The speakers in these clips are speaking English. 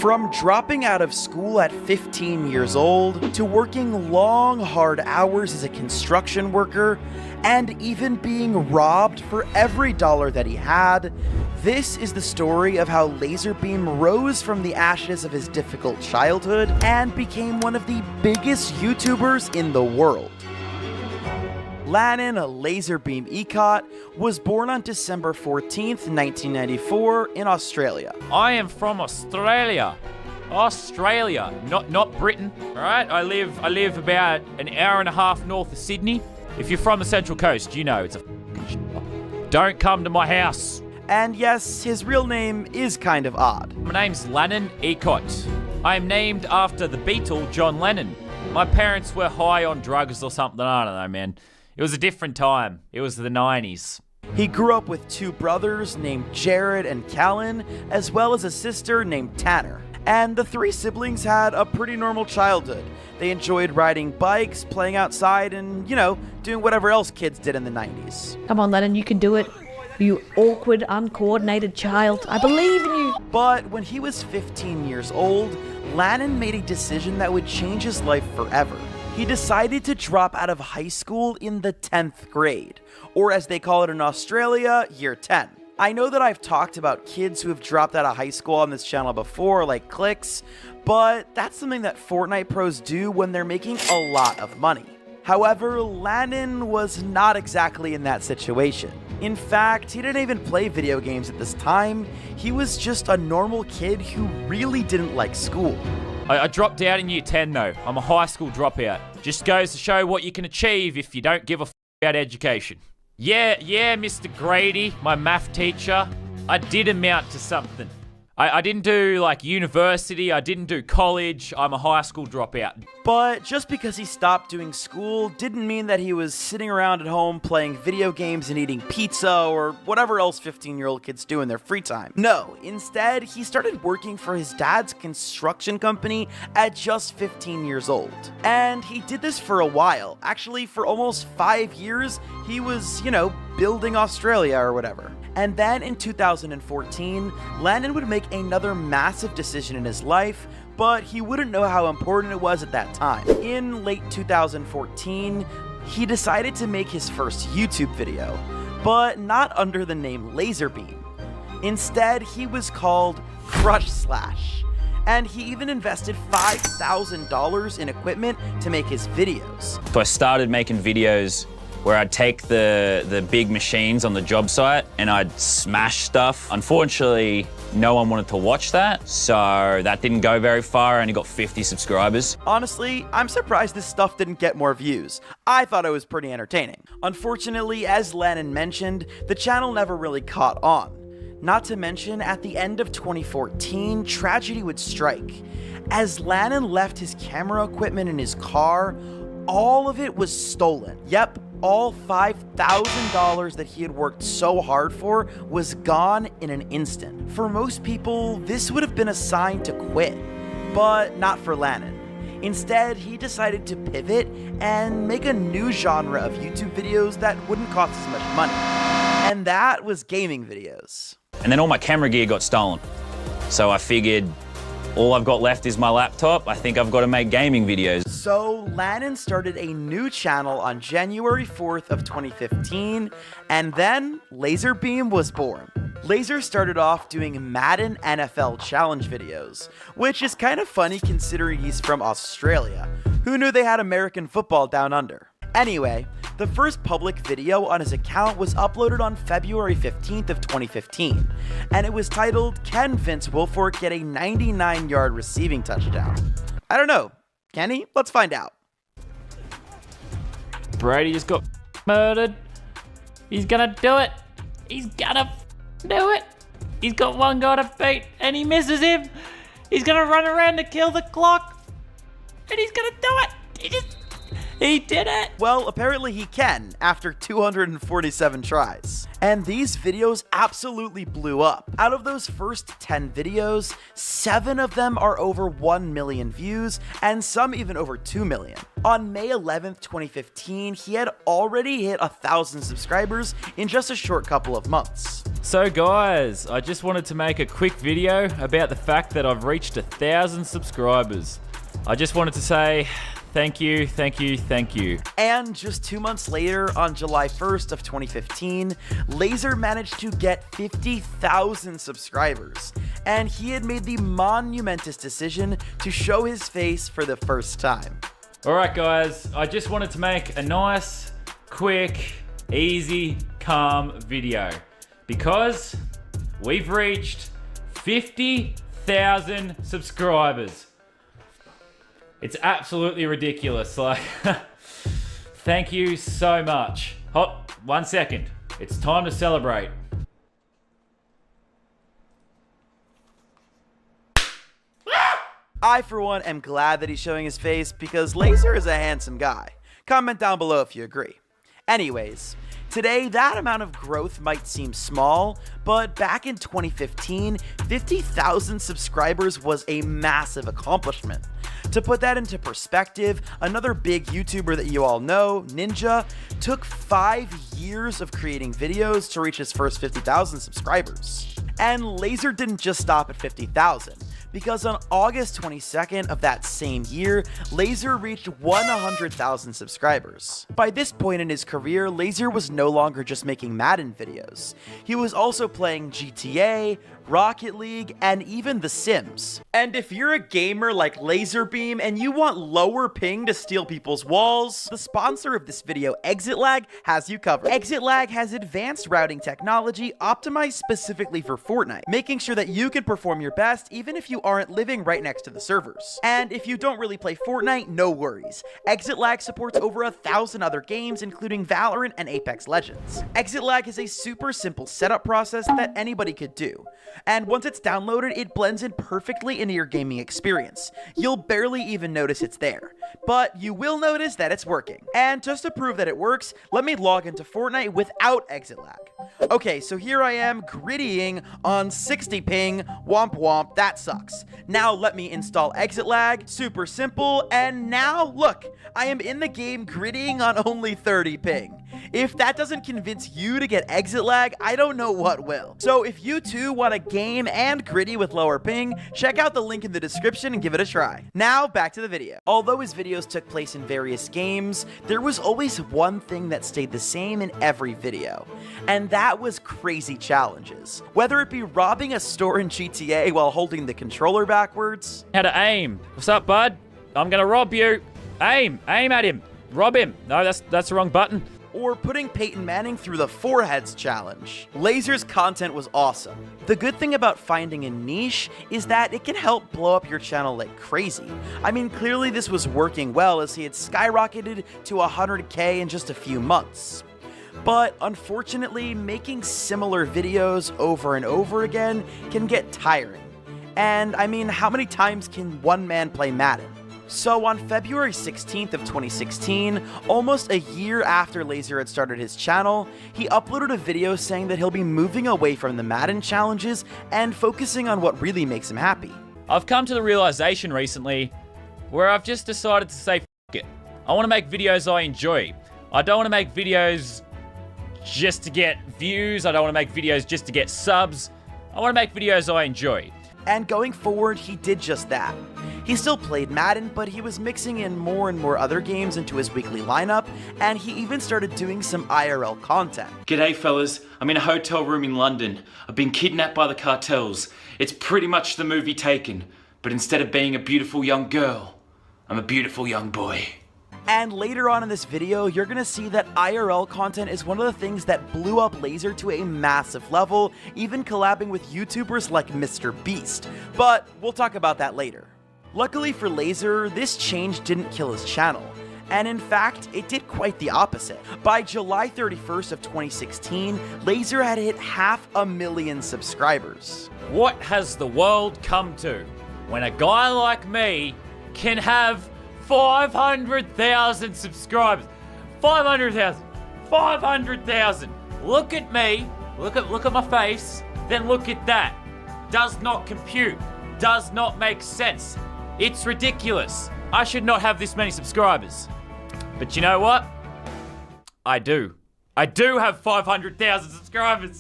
From dropping out of school at 15 years old, to working long, hard hours as a construction worker, and even being robbed for every dollar that he had, this is the story of how LazarBeam rose from the ashes of his difficult childhood and became one of the biggest YouTubers in the world. Lannan LazarBeam Ecott was born on December 14th, 1994 in Australia. I am from Australia. Australia, not Britain, all right? I live about an hour and a half north of Sydney. If you're from the Central Coast, you know it's a Don't come to my house. And yes, his real name is kind of odd. My name's Lannan Ecott. I am named after the Beatle John Lennon. My parents were high on drugs or something, I don't know, man. It was a different time. It was the 90s. He grew up with two brothers named Jared and Callan, as well as a sister named Tanner. And the three siblings had a pretty normal childhood. They enjoyed riding bikes, playing outside, and, doing whatever else kids did in the 90s. Come on, Lennon, you can do it. You awkward, uncoordinated child. I believe in you. But when he was 15 years old, Lannan made a decision that would change his life forever. He decided to drop out of high school in the 10th grade, or as they call it in Australia, year 10. I know that I've talked about kids who have dropped out of high school on this channel before, like Clicks, but that's something that Fortnite pros do when they're making a lot of money. However, Lannan was not exactly in that situation. In fact, he didn't even play video games at this time. He was just a normal kid who really didn't like school. I dropped out in year 10 though. I'm a high school dropout. Just goes to show what you can achieve if you don't give a f about education. Yeah, Mr. Grady, my math teacher, I did amount to something. I didn't do like university, I didn't do college, I'm a high school dropout. But just because he stopped doing school didn't mean that he was sitting around at home playing video games and eating pizza or whatever else 15-year-old kids do in their free time. No, instead, he started working for his dad's construction company at just 15 years old. And he did this for a while. Actually, for almost 5 years, he was, building Australia or whatever. And then in 2014, Lannan would make another massive decision in his life, but he wouldn't know how important it was at that time. In late 2014, he decided to make his first YouTube video, but not under the name LazarBeam. Instead, he was called Crush Slash, and he even invested $5,000 in equipment to make his videos. So I started making videos where I'd take the big machines on the job site and I'd smash stuff. Unfortunately, no one wanted to watch that, so that didn't go very far. I only got 50 subscribers. Honestly, I'm surprised this stuff didn't get more views. I thought it was pretty entertaining. Unfortunately, as Lannan mentioned, the channel never really caught on. Not to mention, at the end of 2014, tragedy would strike. As Lannan left his camera equipment in his car, all of it was stolen. Yep, all $5,000 that he had worked so hard for was gone in an instant. For most people, this would have been a sign to quit, but not for Lannan. Instead, he decided to pivot and make a new genre of YouTube videos that wouldn't cost as much money, and that was gaming videos. And then all my camera gear got stolen. So I figured, all I've got left is my laptop. I think I've got to make gaming videos. So Lannan started a new channel on January 4th of 2015, and then LazarBeam was born. Lazar started off doing Madden NFL challenge videos, which is kind of funny considering he's from Australia. Who knew they had American football down under? Anyway, the first public video on his account was uploaded on February 15th of 2015, and it was titled, "Can Vince Wilfork Get a 99-Yard Receiving Touchdown?" I don't know. Can he? Let's find out. Brady just got murdered. He's gonna do it. He's gonna do it. He's got one guy to beat, and he misses him. He's gonna run around to kill the clock, and he's gonna do it. He did it! Well, apparently he can, after 247 tries. And these videos absolutely blew up. Out of those first 10 videos, 7 of them are over 1 million views, and some even over 2 million. On May 11th, 2015, he had already hit 1,000 subscribers in just a short couple of months. So guys, I just wanted to make a quick video about the fact that I've reached 1,000 subscribers. I just wanted to say thank you, thank you, thank you. And just 2 months later, on July 1st of 2015, Laser managed to get 50,000 subscribers. And he had made the monumentous decision to show his face for the first time. Alright guys, I just wanted to make a nice, quick, easy, calm video. Because we've reached 50,000 subscribers. It's absolutely ridiculous. Like, thank you so much. Hop, 1 second. It's time to celebrate. I, for one, am glad that he's showing his face because Laser is a handsome guy. Comment down below if you agree. Anyways, today that amount of growth might seem small, but back in 2015, 50,000 subscribers was a massive accomplishment. To put that into perspective, another big YouTuber that you all know, Ninja, took 5 years of creating videos to reach his first 50,000 subscribers. And Laser didn't just stop at 50,000. Because on August 22nd of that same year, Laser reached 100,000 subscribers. By this point in his career, Laser was no longer just making Madden videos. He was also playing GTA, Rocket League, and even The Sims. And if you're a gamer like LazarBeam and you want lower ping to steal people's walls, the sponsor of this video, ExitLag, has you covered. ExitLag has advanced routing technology optimized specifically for Fortnite, making sure that you can perform your best even if you aren't living right next to the servers. And if you don't really play Fortnite, no worries. ExitLag supports over 1,000 other games, including Valorant and Apex Legends. ExitLag is a super simple setup process that anybody could do. And once it's downloaded, it blends in perfectly into your gaming experience. You'll barely even notice it's there. But you will notice that it's working. And just to prove that it works, let me log into Fortnite without ExitLag. Okay, so here I am griddying on 60 ping, womp womp, that sucks. Now let me install ExitLag, super simple, and now look, I am in the game griddying on only 30 ping. If that doesn't convince you to get ExitLag, I don't know what will. So if you too want a game and griddy with lower ping, check out the link in the description and give it a try. Now back to the video. Although his videos took place in various games, there was always one thing that stayed the same in every video, and that was crazy challenges. Whether it be robbing a store in GTA while holding the controller backwards, How to aim. What's up, bud? I'm gonna rob you. Aim at him. Rob him. No, that's the wrong button. or putting Peyton Manning through the foreheads challenge. Laser's content was awesome. The good thing about finding a niche is that it can help blow up your channel like crazy. I mean, clearly this was working well as he had skyrocketed to 100K in just a few months. But unfortunately, making similar videos over and over again can get tiring. And I mean, how many times can one man play Madden? So on February 16th of 2016, almost a year after Laser had started his channel, he uploaded a video saying that he'll be moving away from the Madden challenges and focusing on what really makes him happy. I've come to the realization recently where I've just decided to say, F it. I want to make videos I enjoy. I don't want to make videos just to get views. I don't want to make videos just to get subs. I want to make videos I enjoy. And going forward, he did just that. He still played Madden, but he was mixing in more and more other games into his weekly lineup, and he even started doing some IRL content. G'day fellas, I'm in a hotel room in London. I've been kidnapped by the cartels. It's pretty much the movie Taken, but instead of being a beautiful young girl, I'm a beautiful young boy. And later on in this video, you're gonna see that IRL content is one of the things that blew up Laser to a massive level, even collabing with YouTubers like Mr. Beast. But we'll talk about that later. Luckily for Laser, this change didn't kill his channel. And in fact, it did quite the opposite. By July 31st of 2016, Laser had hit 500,000 subscribers. What has the world come to when a guy like me can have 500,000 subscribers? 500,000. 500,000. Look at me. Look at my face. Then look at that. Does not compute. Does not make sense. It's ridiculous. I should not have this many subscribers. But you know what? I do. I do have 500,000 subscribers.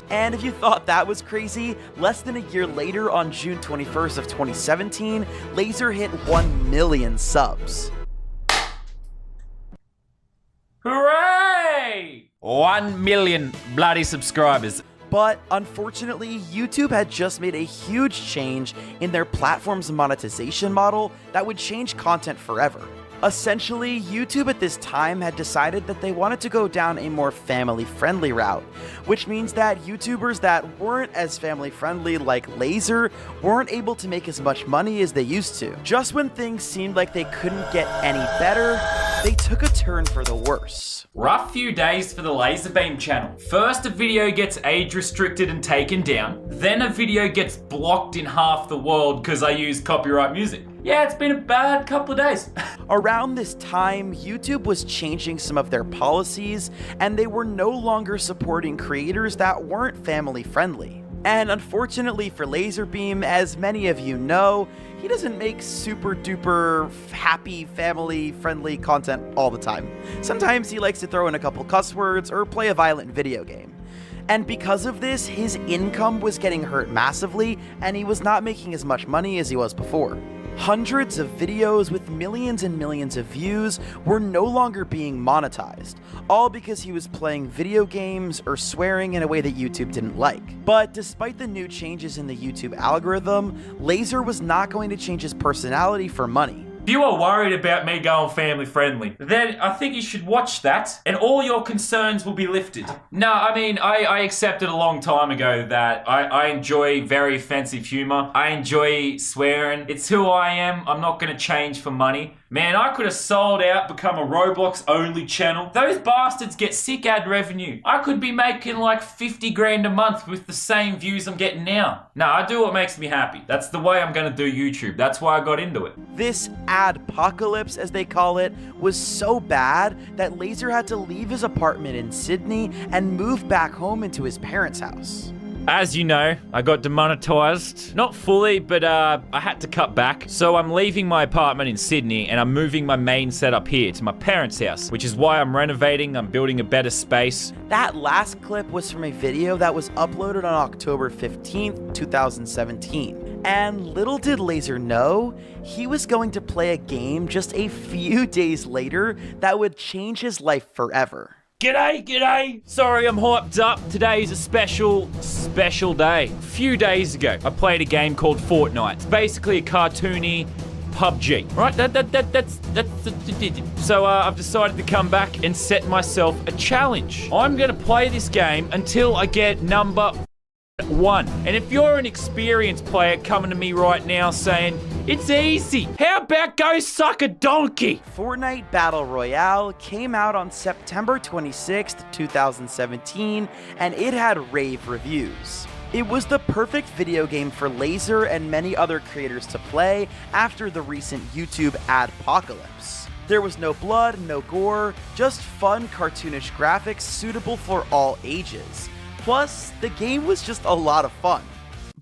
And if you thought that was crazy, less than a year later on June 21st of 2017, Laser hit 1 million subs. Hooray! 1 million bloody subscribers. But unfortunately, YouTube had just made a huge change in their platform's monetization model that would change content forever. Essentially, YouTube at this time had decided that they wanted to go down a more family-friendly route, which means that YouTubers that weren't as family-friendly like Laser weren't able to make as much money as they used to. Just when things seemed like they couldn't get any better, they took a turn for the worse. Rough few days for the LazarBeam channel. First a video gets age restricted and taken down, then a video gets blocked in half the world because I use copyright music. Yeah, it's been a bad couple of days. Around this time, YouTube was changing some of their policies, and they were no longer supporting creators that weren't family friendly. And unfortunately for LazarBeam, as many of you know, he doesn't make super duper happy family friendly content all the time. Sometimes he likes to throw in a couple cuss words or play a violent video game. And because of this, his income was getting hurt massively, and he was not making as much money as he was before. Hundreds of videos with millions and millions of views were no longer being monetized, all because he was playing video games or swearing in a way that YouTube didn't like. But despite the new changes in the YouTube algorithm, Laser was not going to change his personality for money. If you are worried about me going family friendly, then I think you should watch that and all your concerns will be lifted. No, I mean, I accepted a long time ago that I enjoy very offensive humor. I enjoy swearing. It's who I am. I'm not going to change for money. Man, I could have sold out, become a Roblox only channel. Those bastards get sick ad revenue. I could be making like 50 grand a month with the same views I'm getting now. No, I do what makes me happy. That's the way I'm gonna do YouTube. That's why I got into it. This adpocalypse, as they call it, was so bad that Laser had to leave his apartment in Sydney and move back home into his parents' house. As you know, I got demonetized. Not fully, but I had to cut back. So I'm leaving my apartment in Sydney and I'm moving my main setup here to my parents' house, which is why I'm renovating. I'm building a better space. That last clip was from a video that was uploaded on October 15th, 2017. And little did Laser know, he was going to play a game just a few days later that would change his life forever. G'day. Sorry, I'm hyped up. Today is a special day. A few days ago, I played a game called Fortnite. It's basically a cartoony PUBG, right? So I've decided to come back and set myself a challenge. I'm gonna play this game until I get number 1. And if you're an experienced player coming to me right now saying, it's easy, how about go suck a donkey? Fortnite Battle Royale came out on September 26th, 2017, and it had rave reviews. It was the perfect video game for Laser and many other creators to play after the recent YouTube adpocalypse. There was no blood, no gore, just fun cartoonish graphics suitable for all ages. Plus, the game was just a lot of fun.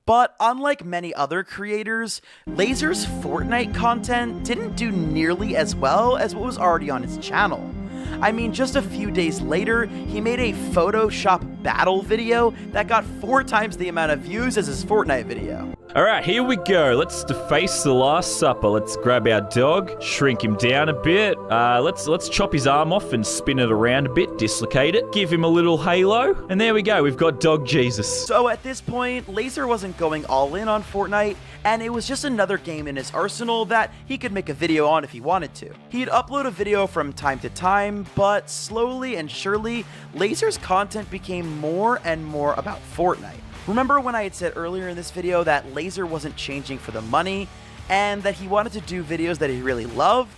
But unlike many other creators, Laser's Fortnite content didn't do nearly as well as what was already on his channel. I mean, just a few days later, he made a Photoshop battle video that got 4 times the amount of views as his Fortnite video. Alright, here we go. Let's deface the Last Supper. Let's grab our dog, shrink him down a bit. Let's chop his arm off and spin it around a bit, dislocate it, give him a little halo, and there we go. We've got Dog Jesus. So at this point, Laser wasn't going all in on Fortnite, and it was just another game in his arsenal that he could make a video on if he wanted to. He'd upload a video from time to time, but slowly and surely, Laser's content became more and more about Fortnite. Remember when I had said earlier in this video that Laser wasn't changing for the money, and that he wanted to do videos that he really loved?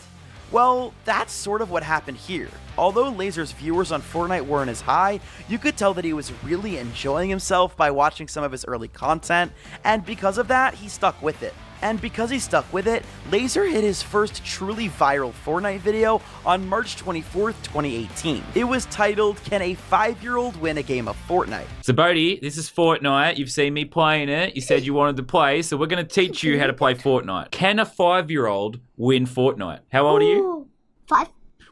Well, that's sort of what happened here. Although Laser's viewers on Fortnite weren't as high, you could tell that he was really enjoying himself by watching some of his early content, and because of that, he stuck with it. And because he stuck with it, Laser hit his first truly viral Fortnite video on March 24th, 2018. It was titled, "Can a 5-year-old win a game of Fortnite?" So Bodhi, this is Fortnite. You've seen me playing it. You said you wanted to play, so we're going to teach you how to play Fortnite. Can a 5-year-old win Fortnite? How old are you? 5.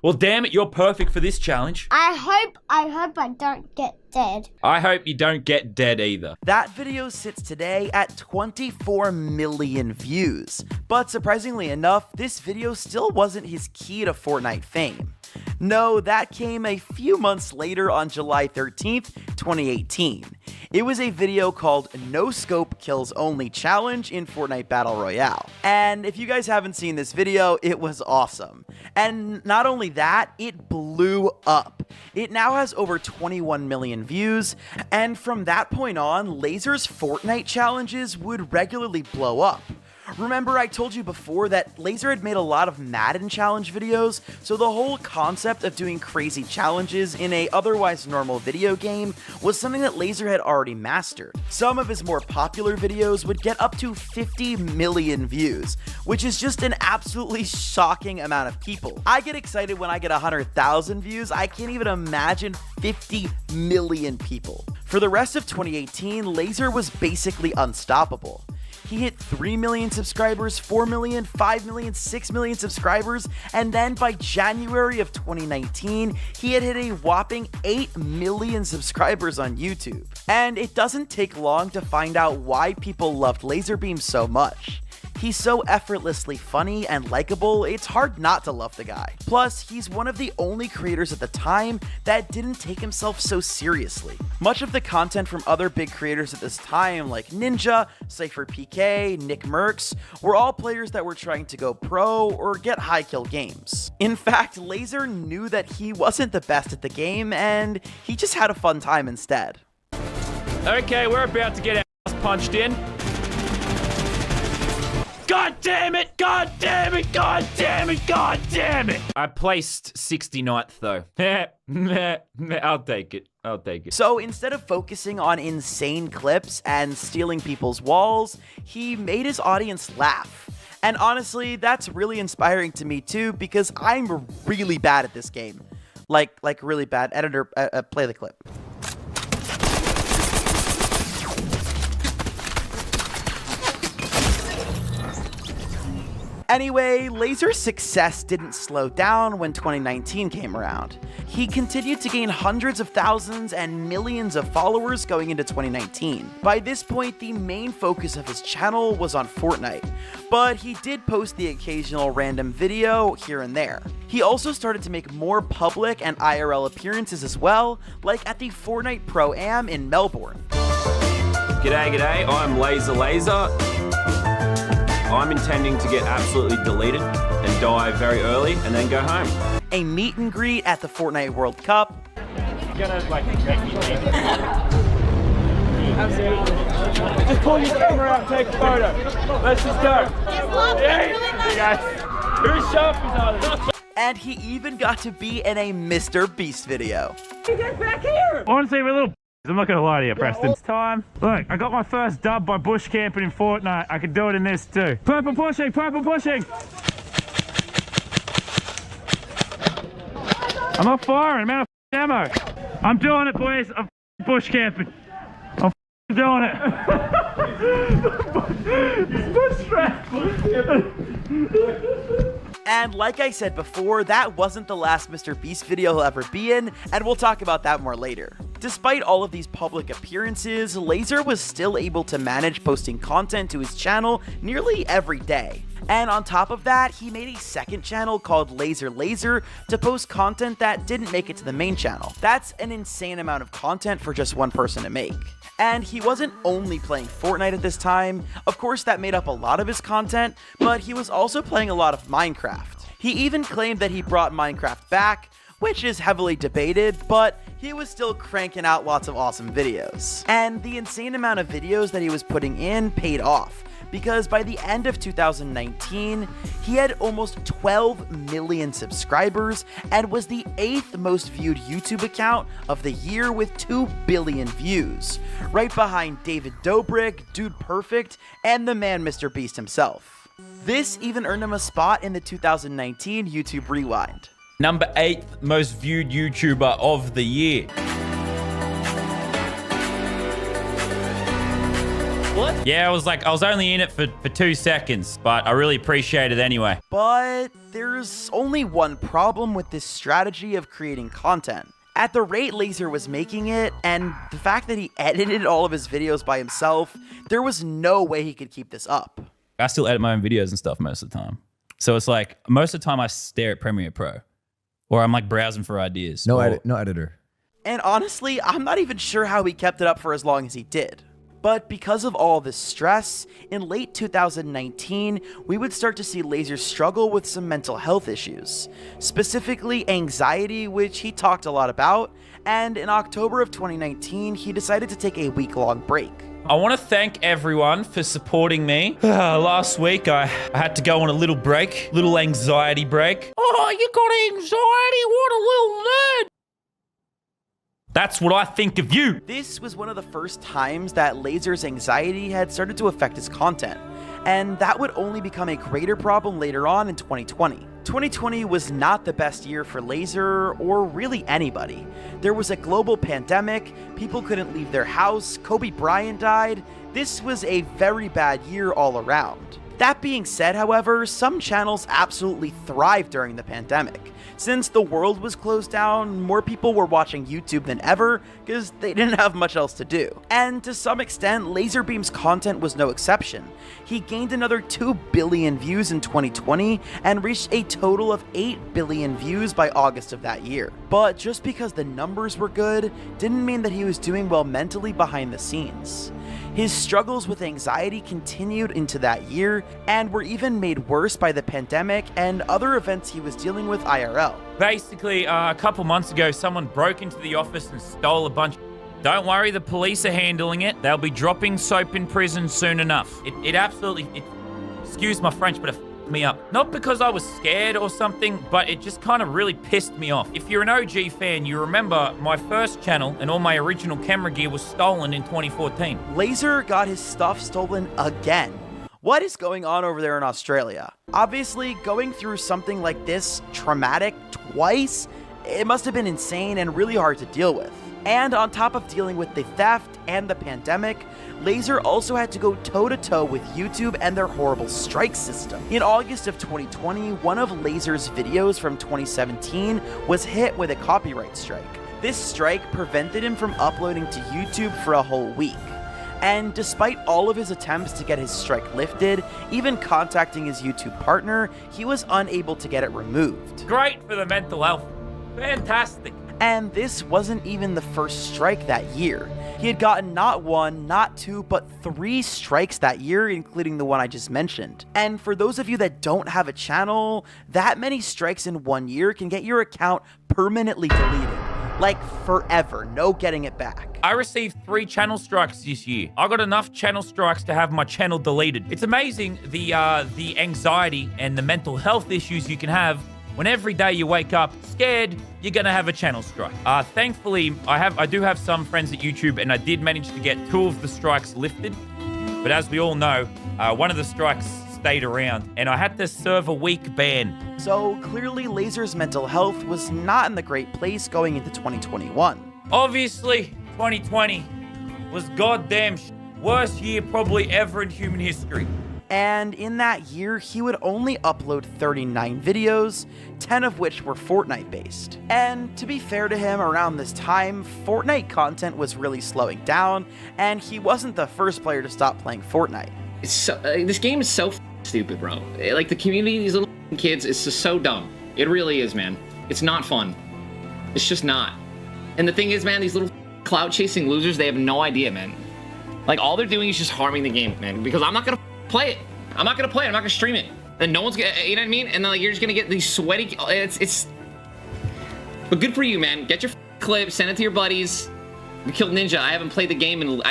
Well, damn it, you're perfect for this challenge. I hope I don't get dead. I hope you don't get dead either. That video sits today at 24 million views. But surprisingly enough, this video still wasn't his key to Fortnite fame. No, that came a few months later on July 13th, 2018. It was a video called No Scope Kills Only Challenge in Fortnite Battle Royale. And if you guys haven't seen this video, it was awesome. And not only that, it blew up. It now has over 21 million views, and from that point on, Lazar's Fortnite challenges would regularly blow up. Remember, I told you before that Lazar had made a lot of Madden challenge videos, so the whole concept of doing crazy challenges in a otherwise normal video game was something that Lazar had already mastered. Some of his more popular videos would get up to 50 million views, which is just an absolutely shocking amount of people. I get excited when I get 100,000 views. I can't even imagine 50 million people. For the rest of 2018, Lazar was basically unstoppable. He hit 3 million subscribers, 4 million, 5 million, 6 million subscribers, and then by January of 2019, he had hit a whopping 8 million subscribers on YouTube. And it doesn't take long to find out why people loved LazarBeam so much. He's so effortlessly funny and likable, it's hard not to love the guy. Plus, he's one of the only creators at the time that didn't take himself so seriously. Much of the content from other big creators at this time, like Ninja, Cypher PK, Nick Merckx, were all players that were trying to go pro or get high kill games. In fact, Lazar knew that he wasn't the best at the game, and he just had a fun time instead. Okay, we're about to get our ass punched in. God damn it! God damn it! God damn it! God damn it! I placed 69th though. I'll take it. I'll take it. So instead of focusing on insane clips and stealing people's walls, he made his audience laugh. And honestly, that's really inspiring to me too, because I'm really bad at this game. Like really bad. Editor, play the clip. Anyway, Lazar's success didn't slow down when 2019 came around. He continued to gain hundreds of thousands and millions of followers going into 2019. By this point, the main focus of his channel was on Fortnite, but he did post the occasional random video here and there. He also started to make more public and IRL appearances as well, like at the Fortnite Pro-Am in Melbourne. G'day, g'day, I'm Laser. I'm intending to get absolutely deleted and die very early and then go home. A meet and greet at the Fortnite World Cup. Absolutely. Just pull your camera out and take a photo. Let's just go. Hey guys, who's sharp as others? And he even got to be in a Mr. Beast video. Get back here! Honestly, we're little I'm not gonna lie to you, Preston. It's time. Look, I got my first dub by bush camping in Fortnite. I could do it in this too. Purple pushing, purple pushing! I'm not firing, I'm out of ammo. I'm doing it, boys. I'm bush camping. I'm doing it. Bush trap. And like I said before, that wasn't the last Mr. Beast video he'll ever be in, and we'll talk about that more later. Despite all of these public appearances, Lazar was still able to manage posting content to his channel nearly every day. And on top of that, he made a second channel called Laser to post content that didn't make it to the main channel. That's an insane amount of content for just one person to make. And he wasn't only playing Fortnite at this time. Of course, that made up a lot of his content, but he was also playing a lot of Minecraft. He even claimed that he brought Minecraft back, which is heavily debated, but he was still cranking out lots of awesome videos. And the insane amount of videos that he was putting in paid off, because by the end of 2019, he had almost 12 million subscribers and was the 8th most viewed YouTube account of the year with 2 billion views, right behind David Dobrik, Dude Perfect, and the man Mr. Beast himself. This even earned him a spot in the 2019 YouTube Rewind. Number 8th most viewed YouTuber of the year. What? Yeah, I was only in it for 2 seconds, but I really appreciate it anyway. But there's only one problem with this strategy of creating content. At the rate Laser was making it, and the fact that he edited all of his videos by himself, there was no way he could keep this up. I still edit my own videos and stuff most of the time. So it's like, most of the time I stare at Premiere Pro. Or I'm like browsing for ideas. No editor. And honestly, I'm not even sure how he kept it up for as long as he did. But because of all this stress, in late 2019, we would start to see Laser struggle with some mental health issues, specifically anxiety, which he talked a lot about, and in October of 2019, he decided to take a week-long break. I want to thank everyone for supporting me. Last week, I had to go on a little break, little anxiety break. Oh, you got anxiety? What a little nerd! That's what I think of you. This was one of the first times that Laser's anxiety had started to affect his content, and that would only become a greater problem later on in 2020. 2020 was not the best year for Laser, or really anybody. There was a global pandemic, people couldn't leave their house, Kobe Bryant died. This was a very bad year all around. That being said, however, some channels absolutely thrived during the pandemic. Since the world was closed down, more people were watching YouTube than ever because they didn't have much else to do. And to some extent, LazarBeam's content was no exception. He gained another 2 billion views in 2020 and reached a total of 8 billion views by August of that year. But just because the numbers were good didn't mean that he was doing well mentally behind the scenes. His struggles with anxiety continued into that year and were even made worse by the pandemic and other events he was dealing with IRL. Basically, a couple months ago, someone broke into the office and stole a bunch of... Don't worry, the police are handling it. They'll be dropping soap in prison soon enough. It absolutely... excuse my French, but it f***ed me up. Not because I was scared or something, but it just kind of really pissed me off. If you're an OG fan, you remember my first channel and all my original camera gear was stolen in 2014. Laser got his stuff stolen again. What is going on over there in Australia? Obviously, going through something like this traumatic twice, it must have been insane and really hard to deal with. And on top of dealing with the theft and the pandemic, Laser also had to go toe-to-toe with YouTube and their horrible strike system. In August of 2020, one of Laser's videos from 2017 was hit with a copyright strike. This strike prevented him from uploading to YouTube for a whole week. And despite all of his attempts to get his strike lifted, even contacting his YouTube partner, he was unable to get it removed. Great for the mental health. Fantastic. And this wasn't even the first strike that year. He had gotten not 1, not 2, but 3 strikes that year, including the one I just mentioned. And for those of you that don't have a channel, that many strikes in 1 year can get your account permanently deleted. Like forever, no getting it back. I received 3 channel strikes this year. I got enough channel strikes to have my channel deleted. It's amazing the anxiety and the mental health issues you can have when every day you wake up scared you're gonna have a channel strike. Thankfully, I do have some friends at YouTube, and I did manage to get 2 of the strikes lifted. But as we all know, one of the strikes stayed around, and I had to serve a week ban. So clearly, Laser's mental health was not in the great place going into 2021. Obviously, 2020 was goddamn worst year probably ever in human history. And in that year, he would only upload 39 videos, 10 of which were Fortnite based. And to be fair to him, around this time, Fortnite content was really slowing down, and he wasn't the first player to stop playing Fortnite. It's so, this game is so stupid, bro. Like, the community, these little kids, is just so dumb. It really is, man. It's not fun. It's just not. And the thing is, man, these little cloud chasing losers, they have no idea, man. Like, all they're doing is just harming the game, man, because I'm not gonna play it. I'm not gonna play it. I'm not gonna stream it. And no one's gonna, you know what I mean? And then, like, you're just gonna get these sweaty, but good for you, man. Get your clip, send it to your buddies. We killed Ninja. I haven't played the game in,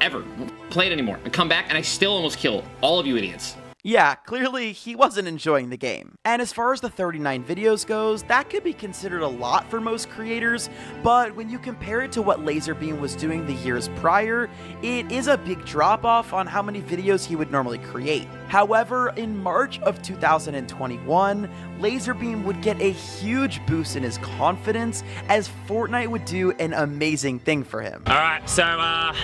ever played anymore. I come back and I still almost kill all of you idiots. Yeah, clearly he wasn't enjoying the game. And as far as the 39 videos goes, that could be considered a lot for most creators, but when you compare it to what LazarBeam was doing the years prior, it is a big drop off on how many videos he would normally create. However, in March of 2021, LazarBeam would get a huge boost in his confidence as Fortnite would do an amazing thing for him. Alright, so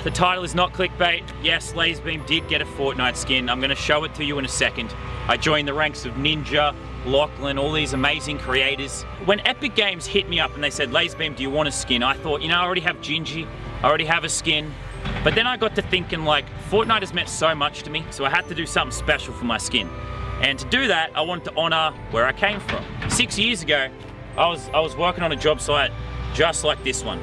the title is not clickbait. Yes, LazarBeam did get a Fortnite skin. I'm going to show it to you in a second. I joined the ranks of Ninja, Lachlan, all these amazing creators. When Epic Games hit me up and they said, LazarBeam, do you want a skin? I thought, I already have Gingy, I already have a skin. But then I got to thinking, like, Fortnite has meant so much to me, so I had to do something special for my skin. And to do that, I wanted to honor where I came from. 6 years ago, I was working on a job site just like this one.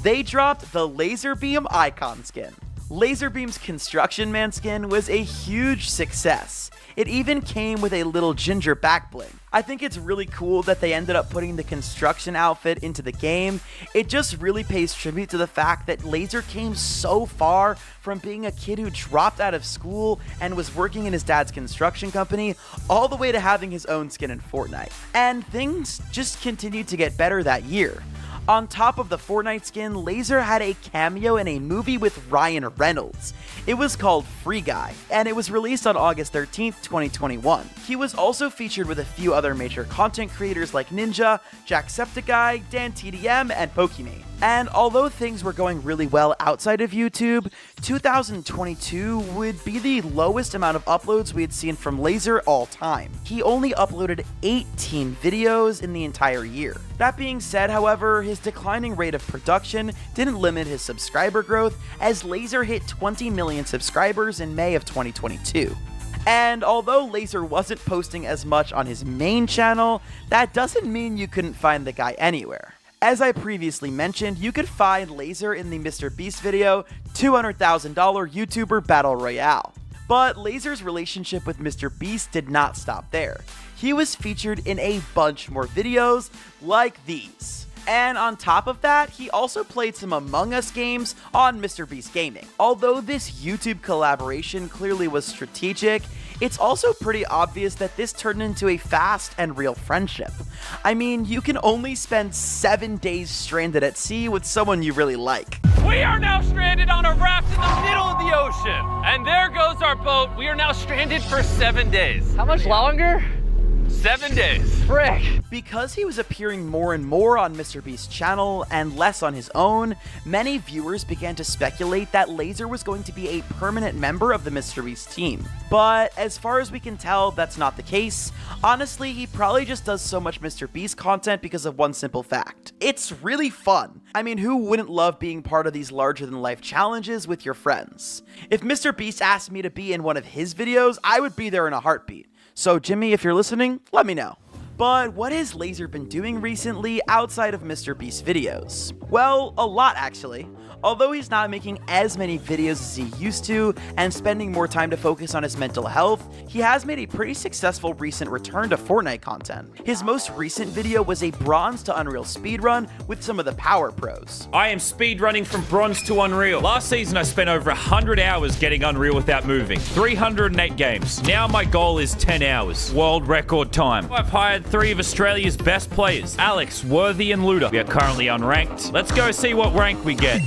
They dropped the LazarBeam icon skin. LazarBeam's Construction Man skin was a huge success. It even came with a little ginger back bling. I think it's really cool that they ended up putting the construction outfit into the game. It just really pays tribute to the fact that Laser came so far from being a kid who dropped out of school and was working in his dad's construction company, all the way to having his own skin in Fortnite. And things just continued to get better that year. On top of the Fortnite skin, Laser had a cameo in a movie with Ryan Reynolds. It was called Free Guy, and it was released on August 13th, 2021. He was also featured with a few other major content creators like Ninja, Jacksepticeye, Dan TDM, and Pokimane. And although things were going really well outside of YouTube, 2022 would be the lowest amount of uploads we had seen from Laser all time. He only uploaded 18 videos in the entire year. That being said, however, his declining rate of production didn't limit his subscriber growth, as Laser hit 20 million subscribers in May of 2022. And although Laser wasn't posting as much on his main channel, that doesn't mean you couldn't find the guy anywhere. As I previously mentioned, you could find Laser in the MrBeast video, $200,000 YouTuber Battle Royale. But Laser's relationship with MrBeast did not stop there. He was featured in a bunch more videos like these. And on top of that, he also played some Among Us games on MrBeast Gaming. Although this YouTube collaboration clearly was strategic, it's also pretty obvious that this turned into a fast and real friendship. I mean, you can only spend 7 days stranded at sea with someone you really like. We are now stranded on a raft in the middle of the ocean. And there goes our boat. We are now stranded for 7 days. How much longer? 7 days. Frick. Because he was appearing more and more on MrBeast's channel and less on his own, many viewers began to speculate that Laser was going to be a permanent member of the MrBeast team. But as far as we can tell, that's not the case. Honestly, he probably just does so much MrBeast content because of one simple fact. It's really fun. I mean, who wouldn't love being part of these larger-than-life challenges with your friends? If MrBeast asked me to be in one of his videos, I would be there in a heartbeat. So Jimmy, if you're listening, let me know. But what has Laser been doing recently outside of MrBeast videos? Well, a lot actually. Although he's not making as many videos as he used to and spending more time to focus on his mental health, he has made a pretty successful recent return to Fortnite content. His most recent video was a bronze to Unreal speedrun with some of the power pros. I am speedrunning from bronze to Unreal. Last season I spent over 100 hours getting Unreal without moving. 308 games. Now my goal is 10 hours. World record time. I've hired 3 of Australia's best players, Alex, Worthy, and Luda. We are currently unranked. Let's go see what rank we get.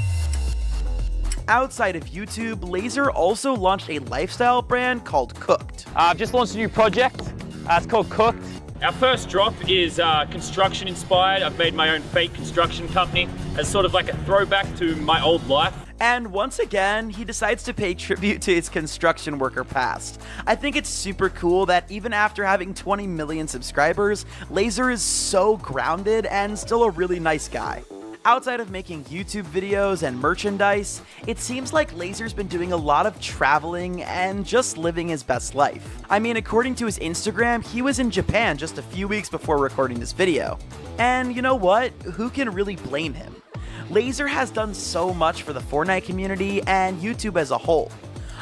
Outside of YouTube, Laser also launched a lifestyle brand called Cooked. I've just launched a new project. It's called Cooked. Our first drop is construction inspired. I've made my own fake construction company as sort of like a throwback to my old life. And once again, he decides to pay tribute to his construction worker past. I think it's super cool that even after having 20 million subscribers, Laser is so grounded and still a really nice guy. Outside of making YouTube videos and merchandise, it seems like Laser's been doing a lot of traveling and just living his best life. I mean, according to his Instagram, he was in Japan just a few weeks before recording this video. And you know what? Who can really blame him? Laser has done so much for the Fortnite community and YouTube as a whole.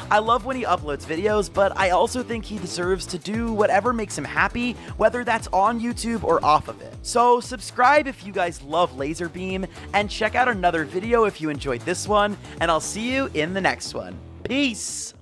I love when he uploads videos, but I also think he deserves to do whatever makes him happy, whether that's on YouTube or off of it. So subscribe if you guys love LazarBeam, and check out another video if you enjoyed this one, and I'll see you in the next one. Peace!